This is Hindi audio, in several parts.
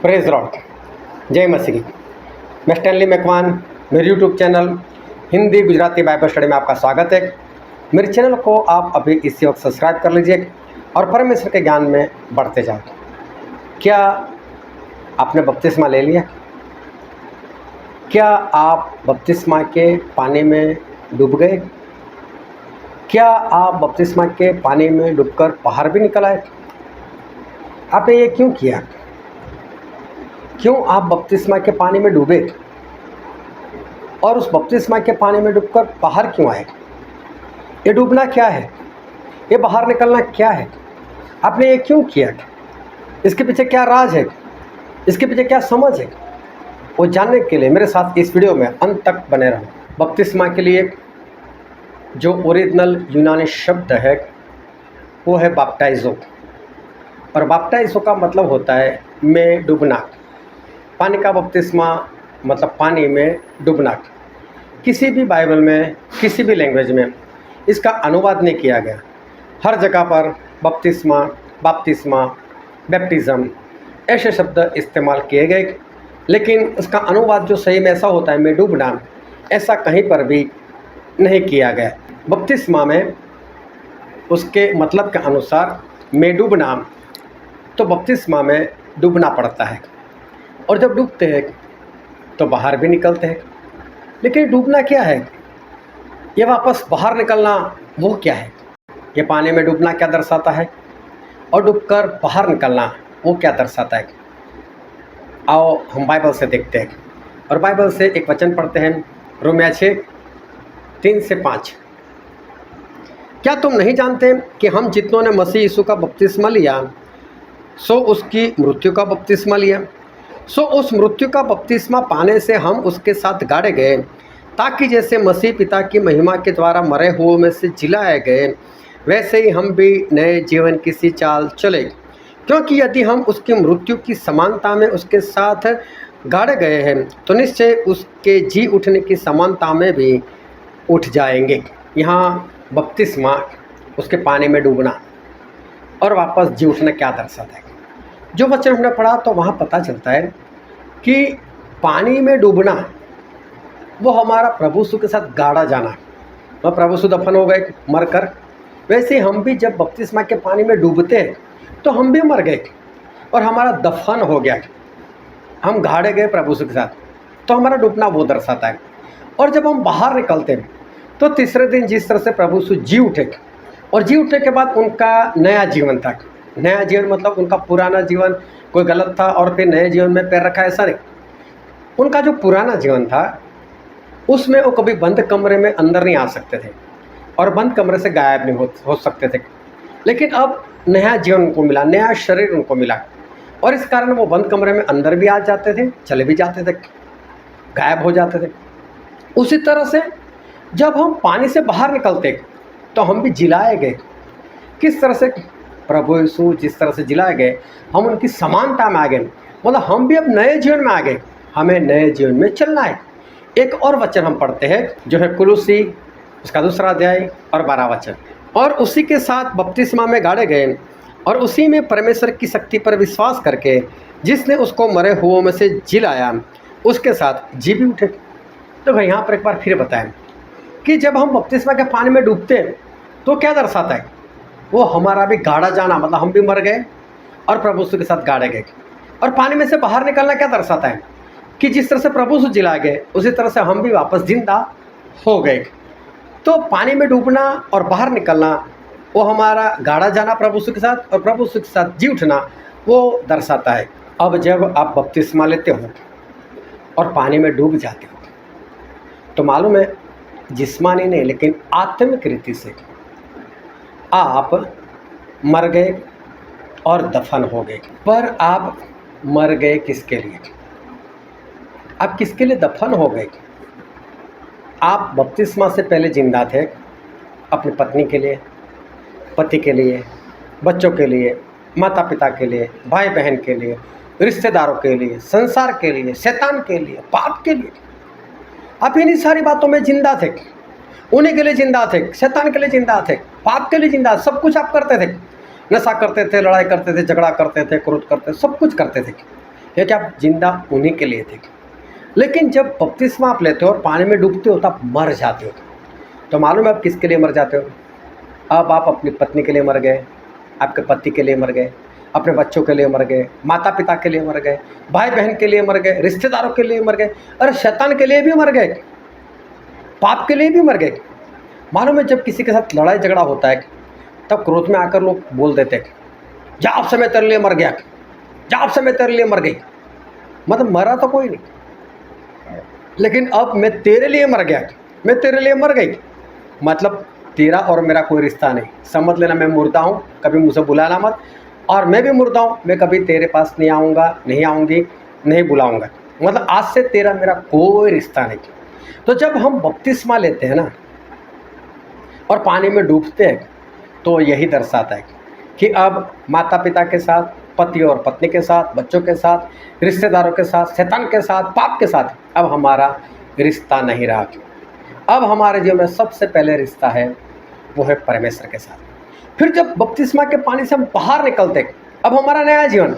प्रेज लॉर्ड, जय मसीह। मैं स्टैनली मैकवान, मेरे YouTube channel Hindi Gujarati Bible study में आपका स्वागत है। मेरे चैनल को आप अभी इसी वक्त सब्सक्राइब कर लीजिए और परमेश्वर के ज्ञान में बढ़ते जाओ। क्या आपने बपतिस्मा ले लिया? क्या आप बपतिस्मा के पानी में डूब गए? क्या आप बपतिस्मा के पानी में डूबकर बाहर भी निकल आए? आपने ये क्यों किया? क्यों आप बपतिस्मा के पानी में डूबे और उस बपतिस्मा के पानी में डूबकर बाहर क्यों आए? ये डूबना क्या है? ये बाहर निकलना क्या है? आपने ये क्यों किया? इसके पीछे क्या राज है? इसके पीछे क्या समझ है? वो जानने के लिए मेरे साथ इस वीडियो में अंत तक बने रहो। बपतिस्मा के लिए जो ओरिजिनल यूनानी शब्द है वो है बाप्टाइजो, और बाप्टाइजो का मतलब होता है में डूबना। पानी का बपतिस्मा मतलब पानी में डूबना। किसी भी बाइबल में, किसी भी लैंग्वेज में इसका अनुवाद नहीं किया गया। हर जगह पर बपतिस्मा, बाप्तिस्मा, बैप्टिज़म ऐसे शब्द इस्तेमाल किए गए, लेकिन उसका अनुवाद जो सही में ऐसा होता है में डूबना, ऐसा कहीं पर भी नहीं किया गया। बपतिस्मा में उसके मतलब के अनुसार में डूबना, तो बपतिस्मा में डूबना पड़ता है, और जब डूबते हैं तो बाहर भी निकलते हैं। लेकिन डूबना क्या है? ये वापस बाहर निकलना वो क्या है? ये पानी में डूबना क्या दर्शाता है और डूबकर बाहर निकलना वो क्या दर्शाता है? आओ हम बाइबल से देखते हैं, और बाइबल से एक वचन पढ़ते हैं, रोमिया 6:3-5। क्या तुम नहीं जानते कि हम जितनों ने मसीह यीशु का बपतिस्मा लिया सो उसकी मृत्यु का बपतिस्मा लिया? सो उस मृत्यु का बपतिस्मा पाने से हम उसके साथ गाड़े गए, ताकि जैसे मसीह पिता की महिमा के द्वारा मरे हुओं में से जिलाए गए, वैसे ही हम भी नए जीवन की सी चाल चले। क्योंकि यदि हम उसकी मृत्यु की समानता में उसके साथ गाड़े गए हैं, तो निश्चय उसके जी उठने की समानता में भी उठ जाएंगे। यहाँ बपतिस्मा, उसके पानी में डूबना और वापस जी उठना क्या दर्शाता है? जो वचन हमने पढ़ा तो वहाँ पता चलता है कि पानी में डूबना वो हमारा प्रभु यीशु के साथ गाड़ा जाना। वह प्रभु यीशु दफन हो गए मरकर, वैसे हम भी जब बपतिस्मा के पानी में डूबते हैं तो हम भी मर गए और हमारा दफन हो गया, हम गाड़े गए प्रभु यीशु के साथ, तो हमारा डूबना वो दर्शाता है। और जब हम बाहर निकलते हैं तो तीसरे दिन जिस तरह से प्रभु यीशु जी उठे, और जी उठने के बाद उनका नया जीवन था। नया जीवन मतलब उनका पुराना जीवन कोई गलत था और फिर नए जीवन में पैर रखा, ऐसा नहीं। उनका जो पुराना जीवन था उसमें वो कभी बंद कमरे में अंदर नहीं आ सकते थे और बंद कमरे से गायब नहीं हो सकते थे। लेकिन अब नया जीवन उनको मिला, नया शरीर उनको मिला, और इस कारण वो बंद कमरे में अंदर भी आ जाते थे, चले भी जाते थे, गायब हो जाते थे। उसी तरह से जब हम पानी से बाहर निकलते तो हम भी जिलाए गए। किस तरह से? प्रभु यीशु जिस तरह से जिलाए गए, हम उनकी समानता में आ गए, मतलब हम भी अब नए जीवन में आ गए। हमें नए जीवन में चलना है। एक और वचन हम पढ़ते हैं जो है कुलुसी, उसका 2 अध्याय और 12 वचन। और उसी के साथ बपतिस्मा में गाड़े गए, और उसी में परमेश्वर की शक्ति पर विश्वास करके जिसने उसको मरे हुओं में से जिलाया, उसके साथ जी भी उठे। तो भाई यहाँ पर एक बार फिर बताएं कि जब हम बपतिस्मा के पानी में डूबते हैं तो क्या दर्शाता है? वो हमारा भी गाड़ा जाना, मतलब हम भी मर गए और प्रभु यीशु के साथ गाड़े गए। और पानी में से बाहर निकलना क्या दर्शाता है? कि जिस तरह से प्रभु यीशु जिला गए उसी तरह से हम भी वापस जिंदा हो गए। तो पानी में डूबना और बाहर निकलना वो हमारा गाड़ा जाना प्रभु यीशु के साथ, और प्रभु यीशु के साथ जी उठना वो दर्शाता है। अब जब आप बपतिस्मा लेते हो और पानी में डूब जाते हो तो मालूम है, जिस्मानी नहीं लेकिन आत्मिक रीति से आप मर गए और दफन हो गए। पर आप मर गए किसके लिए? आप किसके लिए दफन हो गए? आप बपतिस्मा से पहले जिंदा थे अपनी पत्नी के लिए, पति के लिए, बच्चों के लिए, माता पिता के लिए, भाई बहन के लिए, रिश्तेदारों के लिए, संसार के लिए, शैतान के लिए, पाप के लिए। आप इन्हीं सारी बातों में जिंदा थे। उन्हीं के लिए जिंदा थे, शैतान के लिए जिंदा थे, पाप के लिए जिंदा, सब कुछ आप करते थे। नशा करते थे, लड़ाई करते थे, झगड़ा करते थे, क्रोध करते थे, सब कुछ करते थे। क्योंकि आप जिंदा उन्हीं के लिए थे। लेकिन जब बपतिस्मा आप लेते हो और पानी में डूबते हो तो आप मर जाते हो। तो मालूम है आप किसके लिए मर जाते हो? अब आप अपनी पत्नी के लिए मर गए, आपके पति के लिए मर गए, अपने बच्चों के लिए मर गए, माता पिता के लिए मर गए, भाई बहन के लिए मर गए, रिश्तेदारों के लिए मर गए, अरे शैतान के लिए भी मर गए, पाप के लिए भी मर गए। मालूम है जब किसी के साथ लड़ाई झगड़ा होता है तब क्रोध में आकर लोग बोल देते हैं, जा अब से मैं तेरे लिए मर गया, जा अब से मैं तेरे लिए मर गई। मतलब मरा तो कोई नहीं, लेकिन अब मैं तेरे लिए मर गया, मैं तेरे लिए मर गई। मतलब तेरा और मेरा कोई रिश्ता नहीं, समझ लेना मैं मुर्दा हूँ, कभी मुझे बुलाना मत, और मैं भी मुर्दा हूँ, मैं कभी तेरे पास नहीं आऊँगा, नहीं आऊँगी, नहीं बुलाऊँगा। मतलब आज से तेरा मेरा कोई रिश्ता नहीं। तो जब हम बपतिस्मा लेते हैं ना और पानी में डूबते हैं तो यही दर्शाता है कि अब माता पिता के साथ, पति और पत्नी के साथ, बच्चों के साथ, रिश्तेदारों के साथ, शैतान के साथ, पाप के साथ अब हमारा रिश्ता नहीं रहा। अब हमारे जीवन में सबसे पहले रिश्ता है वो है परमेश्वर के साथ। फिर जब बपतिस्मा के पानी से हम बाहर निकलते, अब हमारा नया जीवन,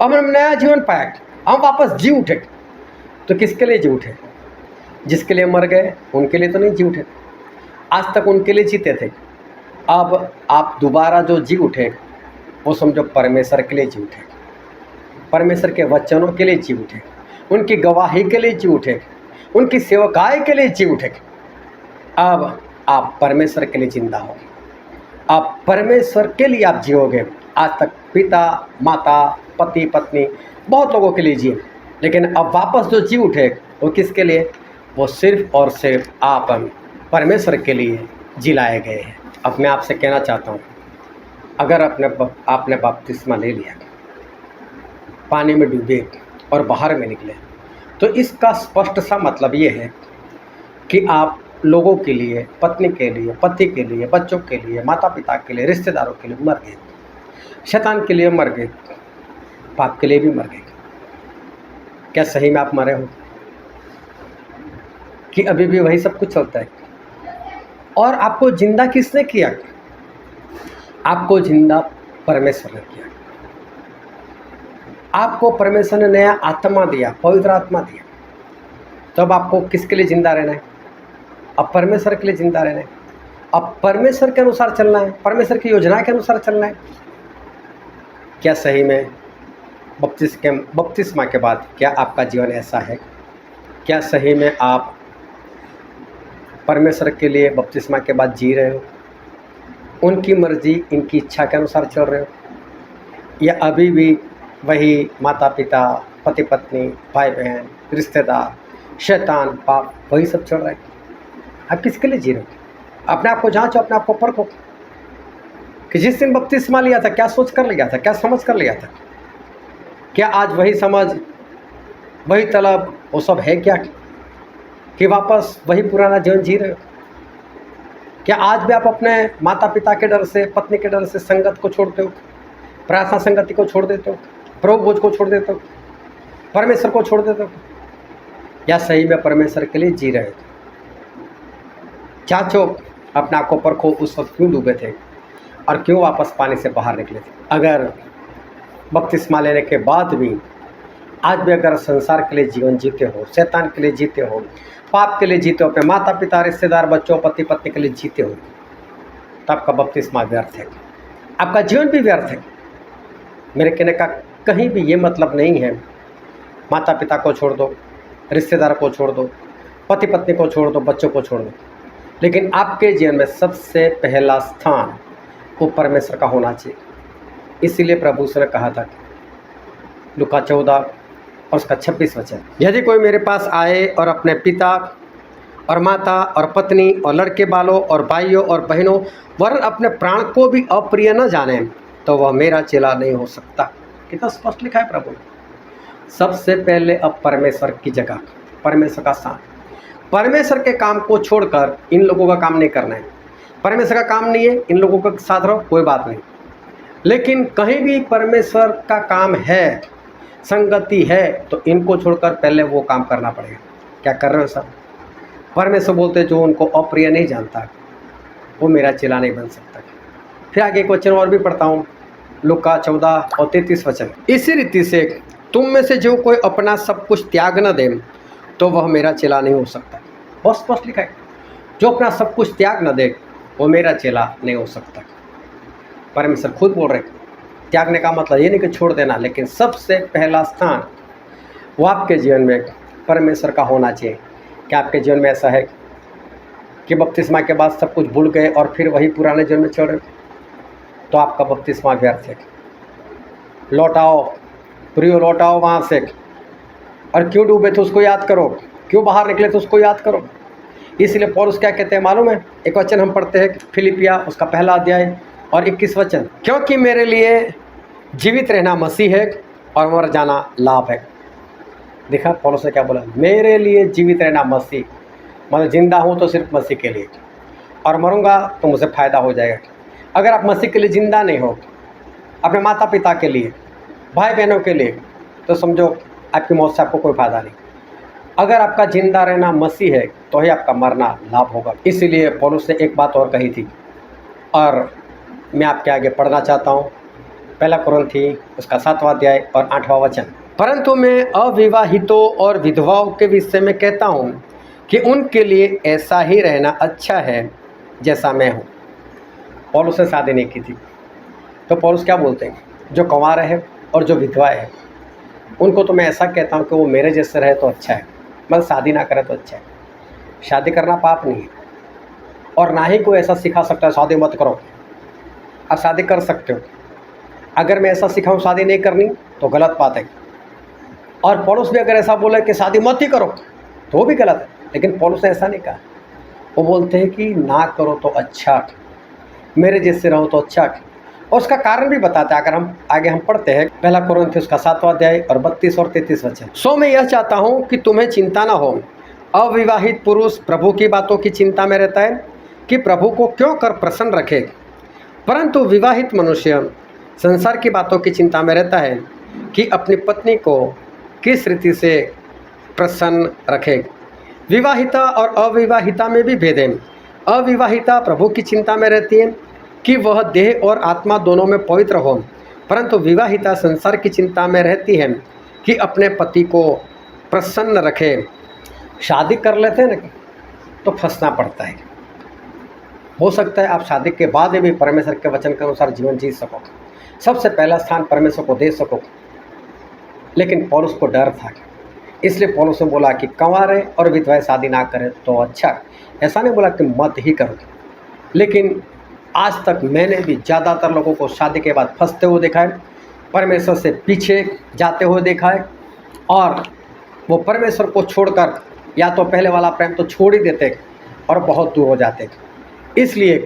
अब हम नया जीवन पाया, हम वापस जी उठे। तो किसके लिए जी उठे? जिसके लिए मर गए उनके लिए तो नहीं जी उठे, आज तक उनके लिए जीते थे। अब आप दोबारा जो जी उठे वो समझो परमेश्वर के लिए जी उठे, परमेश्वर के वचनों के लिए जी उठे, उनकी गवाही के लिए जी उठे, उनकी सेवकाई के लिए जी उठे। अब आप परमेश्वर के लिए जिंदा हो, आप परमेश्वर के लिए आप जियोगे। आज तक पिता माता पति पत्नी बहुत लोगों के लिए जिए, लेकिन अब वापस जो जी उठे वो किसके लिए? वो सिर्फ और सिर्फ आप परमेश्वर के लिए जिलाए गए हैं। अब मैं आपसे कहना चाहता हूँ, अगर आपने बपतिस्मा ले लिया, पानी में डूबे और बाहर में निकले, तो इसका स्पष्ट सा मतलब ये है कि आप लोगों के लिए, पत्नी के लिए, पति के लिए, बच्चों के लिए, माता पिता के लिए, रिश्तेदारों के लिए मर गए, शैतान के लिए मर गए, पाप के लिए भी मर गए। क्या सही में आप मरे हो कि अभी भी वही सब कुछ चलता है? और आपको जिंदा किसने किया? आपको जिंदा परमेश्वर ने किया। आपको परमेश्वर ने नया आत्मा दिया, पवित्र आत्मा दिया। तो अब आपको किसके लिए जिंदा रहना है? अब परमेश्वर के लिए जिंदा रहना है। अब परमेश्वर के अनुसार चलना है, परमेश्वर की योजना के अनुसार चलना है। क्या सही में बपतिस्मा के बाद क्या आपका जीवन ऐसा है? क्या सही में आप परमेश्वर के लिए बपतिस्मा के बाद जी रहे हो, उनकी मर्जी, इनकी इच्छा के अनुसार चल रहे हो, या अभी भी वही माता पिता, पति पत्नी, भाई बहन, रिश्तेदार, शैतान, पाप, वही सब चल रहा है? आप किसके लिए जी रहे हो? अपने आप को जांचो, अपने आप को परखो कि जिस दिन बपतिस्मा लिया था क्या सोच कर लिया था, क्या समझ कर लिया था? क्या आज वही समझ, वही तलब, वो सब है क्या कि वापस वही पुराना जीवन जी रहे हो? क्या आज भी आप अपने माता पिता के डर से, पत्नी के डर से संगत को छोड़ते हो, प्रार्थना संगति को छोड़ देते हो, प्रभु भोज को छोड़ देते हो, परमेश्वर को छोड़ देते हो? या सही में परमेश्वर के लिए जी रहे हो? जांचो, अपने आप को परखो, उस वक्त क्यों डूबे थे और क्यों वापस पानी से बाहर निकले थे? अगर बपतिस्मा लेने के बाद भी आज भी अगर संसार के लिए जीवन जीते हो, शैतान के लिए जीते हो, पाप के लिए जीते हो, अपने माता पिता, रिश्तेदार, बच्चों, पति पत्नी के लिए जीते हो, तो आपका बपतिस्मा व्यर्थ है, आपका जीवन भी व्यर्थ है। मेरे कहने का कहीं भी ये मतलब नहीं है माता पिता को छोड़ दो, रिश्तेदार को छोड़ दो, पति पत्नी को छोड़ दो, बच्चों को छोड़ दो, लेकिन आपके जीवन में सबसे पहला स्थान वो परमेश्वर का होना चाहिए। इसीलिए प्रभु ने कहा था, लूका 14 और उसका 26 वचन, यदि कोई मेरे पास आए और अपने पिता और माता और पत्नी और लड़के बालों और भाइयों और बहनों वरन अपने प्राण को भी अप्रिय न जाने, तो वह मेरा चेला नहीं हो सकता। कितना स्पष्ट लिखा है प्रभु ने। सबसे पहले अब परमेश्वर की जगह, परमेश्वर का स्थान, परमेश्वर के काम को छोड़कर इन लोगों का काम नहीं करना है। परमेश्वर का काम नहीं है, इन लोगों के साथ रहो, कोई बात नहीं, लेकिन कहीं भी परमेश्वर का काम है, संगति है, तो इनको छोड़कर पहले वो काम करना पड़ेगा। क्या कर रहे हो सब? परमेश्वर बोलते जो उनको अप्रिय नहीं जानता वो मेरा चेला नहीं बन सकता। फिर आगे एक वचन और भी पढ़ता हूँ, लूका 14 और 33 वचन, इसी रीति से तुम में से जो कोई अपना सब कुछ त्याग न दे तो वह मेरा चेला नहीं हो सकता। बहुत स्पष्ट लिखा है, जो अपना सब कुछ त्याग न दे वो मेरा चेला नहीं हो सकता। परमेश्वर खुद बोल रहे, त्यागने का मतलब ये नहीं कि छोड़ देना, लेकिन सबसे पहला स्थान वो आपके जीवन में परमेश्वर का होना चाहिए। क्या आपके जीवन में ऐसा है कि बपतिस्मा के बाद सब कुछ भूल गए और फिर वही पुराने जीवन में चल रहे? तो आपका बपतिस्मा व्यर्थ है। लौटाओ प्रियो, लौटाओ वहाँ से। और क्यों डूबे थे उसको याद करो, क्यों बाहर निकले थे उसको याद करो। इसलिए पौलुस क्या कहते हैं मालूम है? एक वचन हम पढ़ते हैं फिलिपिया उसका पहला अध्याय और 21 वचन, क्योंकि मेरे लिए जीवित रहना मसीह है और मर जाना लाभ है। देखा पौलुस ने क्या बोला, मेरे लिए जीवित रहना मसीह, मतलब जिंदा हूँ तो सिर्फ मसीह के लिए, और मरूंगा तो मुझे फ़ायदा हो जाएगा। अगर आप मसीह के लिए ज़िंदा नहीं हो, अपने माता पिता के लिए, भाई बहनों के लिए, तो समझो आपकी मौत से आपको कोई फ़ायदा नहीं। अगर आपका जिंदा रहना मसीह है तो ही आपका मरना लाभ होगा। इसीलिए पौलुस ने एक बात और कही थी और मैं आपके आगे पढ़ना चाहता हूँ। पहला कुरिन्थी उसका 7वां अध्याय और 8वां वचन, परंतु मैं अविवाहितों और विधवाओं के विषय में कहता हूँ कि उनके लिए ऐसा ही रहना अच्छा है जैसा मैं हूँ। पौलुस ने शादी नहीं की थी, तो पौलुस क्या बोलते हैं, जो कुंवारे हैं और जो विधवाएं हैं उनको तो मैं ऐसा कहता हूँ कि वो मेरे जैसे रहे तो अच्छा है, मतलब शादी ना करे तो अच्छा है। शादी करना पाप नहीं है और ना ही कोई ऐसा सिखा सकता है शादी मत करो। आप शादी कर सकते हो, अगर मैं ऐसा सिखाऊँ शादी नहीं करनी तो गलत बात है। और पौलुस भी अगर ऐसा बोले कि शादी मत ही करो तो वो भी गलत है, लेकिन पौलुस ने ऐसा नहीं कहा। वो बोलते हैं कि ना करो तो अच्छा, मेरे जैसे रहो तो अच्छा। और उसका कारण भी बताते हैं, अगर हम आगे हम पढ़ते हैं पहला कुरिन्थी उसका 7वां अध्याय और 32 और 33 वचन, सो मैं यह चाहता हूँ कि तुम्हें चिंता ना हो। अविवाहित पुरुष प्रभु की बातों की चिंता में रहता है कि प्रभु को क्यों कर प्रसन्न रखे, परंतु विवाहित मनुष्य संसार की बातों की चिंता में रहता है कि अपनी पत्नी को किस रीति से प्रसन्न रखे। विवाहिता और अविवाहिता में भी भेद है। अविवाहिता प्रभु की चिंता में रहती है कि वह देह और आत्मा दोनों में पवित्र हो, परंतु विवाहिता संसार की चिंता में रहती है कि अपने पति को प्रसन्न रखे। शादी कर लेते हैं ना तो फंसना पड़ता है। हो सकता है आप शादी के बाद भी परमेश्वर के वचन के अनुसार जीवन जी सको, सबसे पहला स्थान परमेश्वर को दे सको, लेकिन पौलुस को डर था, इसलिए पौलुस ने बोला कि कंवारे और विधवाएं शादी ना करें तो अच्छा। ऐसा नहीं बोला कि मत ही करो, लेकिन आज तक मैंने भी ज़्यादातर लोगों को शादी के बाद फंसते हुए देखा है, परमेश्वर से पीछे जाते हुए देखा है, और वो परमेश्वर को छोड़कर या तो पहले वाला प्रेम तो छोड़ ही देते और बहुत दूर हो जाते। इसलिए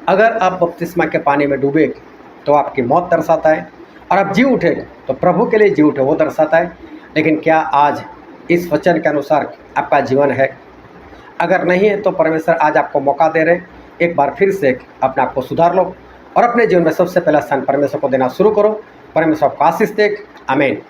अगर आप बपतिस्मा के पानी में डूबे तो आपकी मौत दर्शाता है, और आप जी उठे तो प्रभु के लिए जी उठे वो दर्शाता है। लेकिन क्या आज इस वचन के अनुसार आपका जीवन है? अगर नहीं है तो परमेश्वर आज आपको मौका दे रहे, एक बार फिर से अपने आप को सुधार लो और अपने जीवन में सबसे पहला स्थान परमेश्वर को देना शुरू करो। परमेश्वर आपको आशीष दे। आमीन।